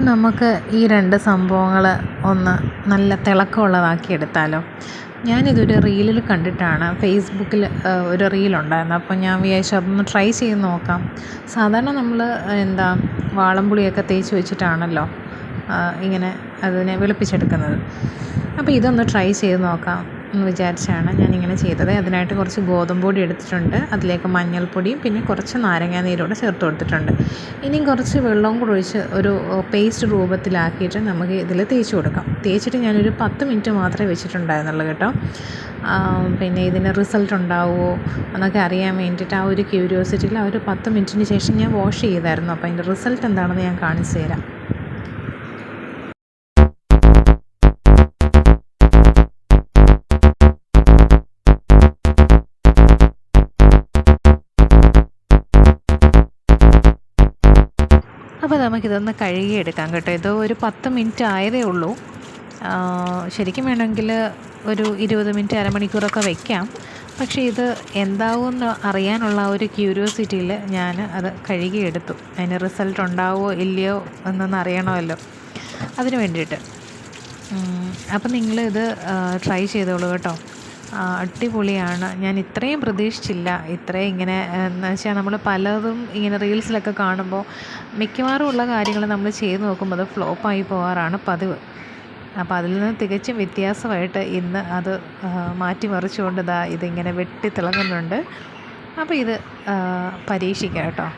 നമുക്ക് ഈ രണ്ട് സംഭവങ്ങൾ ഒന്ന് നല്ല തിളക്കമുള്ളതാക്കി എടുത്താലോ. ഞാനിതൊരു റീലിൽ കണ്ടിട്ടാണ്, ഫേസ്ബുക്കിൽ ഒരു റീലുണ്ടായിരുന്നു. അപ്പോൾ ഞാൻ വിചാരിച്ചു അതൊന്ന് ട്രൈ ചെയ്ത് നോക്കാം. സാധാരണ നമ്മൾ വാളംപുളിയൊക്കെ തേച്ച് വെച്ചിട്ടാണല്ലോ ഇങ്ങനെ അതിനെ വെളുപ്പിച്ചെടുക്കുന്നത്. അപ്പോൾ ഇതൊന്ന് ട്രൈ ചെയ്ത് നോക്കാം എന്ന് വിചാരിച്ചാണ് ഞാനിങ്ങനെ ചെയ്തത്. അതിനായിട്ട് കുറച്ച് ഗോതമ്പ് പൊടി എടുത്തിട്ടുണ്ട്, അതിലേക്ക് മഞ്ഞൾപ്പൊടിയും പിന്നെ കുറച്ച് നാരങ്ങാനീരോടെ ചേർത്ത് കൊടുത്തിട്ടുണ്ട്. ഇനിയും കുറച്ച് വെള്ളവും കൂടെ ഒഴിച്ച് ഒരു പേസ്റ്റ് രൂപത്തിലാക്കിയിട്ട് നമുക്ക് ഇതിൽ തേച്ച് കൊടുക്കാം. തേച്ചിട്ട് ഞാനൊരു 10 മിനിറ്റ് മാത്രമേ വെച്ചിട്ടുണ്ടായിരുന്നുള്ളൂ കേട്ടോ. പിന്നെ ഇതിന് റിസൾട്ട് ഉണ്ടാവുമോ എന്നൊക്കെ അറിയാൻ വേണ്ടിയിട്ട് ആ ഒരു ക്യൂരിയോസിറ്റിയിൽ ആ ഒരു 10 മിനിറ്റിന് ശേഷം ഞാൻ വാഷ് ചെയ്തായിരുന്നു. അപ്പോൾ അതിൻ്റെ റിസൾട്ട് എന്താണെന്ന് ഞാൻ കാണിച്ചു തരാം. അപ്പോൾ നമുക്കിതൊന്ന് കഴുകിയെടുക്കാം കേട്ടോ. ഇത് ഒരു 10 മിനിറ്റ് ആയതേ ഉള്ളൂ. ശരിക്കും വേണമെങ്കിൽ ഒരു 20 മിനിറ്റ് അരമണിക്കൂറൊക്കെ വയ്ക്കാം. പക്ഷേ ഇത് എന്താവുമെന്ന് അറിയാനുള്ള ഒരു ക്യൂരിയോസിറ്റിയിൽ ഞാൻ അത് കഴുകിയെടുത്തു. അതിന് റിസൾട്ട് ഉണ്ടാവുമോ ഇല്ലയോ എന്നൊന്ന് അറിയണമല്ലോ, അതിന് വേണ്ടിയിട്ട്. അപ്പം നിങ്ങളിത് ട്രൈ ചെയ്തോളൂ കേട്ടോ. അടിപൊളിയാണ്. ഞാൻ ഇത്രയും പ്രതീക്ഷിച്ചില്ല. ഇത്രയും ഇങ്ങനെ എന്ന് വെച്ചാൽ നമ്മൾ പലതും ഇങ്ങനെ റീൽസിലൊക്കെ കാണുമ്പോൾ മിക്കവാറും ഉള്ള കാര്യങ്ങൾ നമ്മൾ ചെയ്ത് നോക്കുമ്പോൾ അത് ഫ്ലോപ്പായി പോകാറാണ് പതിവ്. അപ്പോൾ അതിൽ നിന്ന് തികച്ചും വ്യത്യാസമായിട്ട് ഇന്ന് അത് മാറ്റി മറിച്ചുകൊണ്ട് ഇതിങ്ങനെ വെട്ടി തിളങ്ങുന്നുണ്ട്. അപ്പോൾ ഇത് പരീക്ഷിക്കാം കേട്ടോ.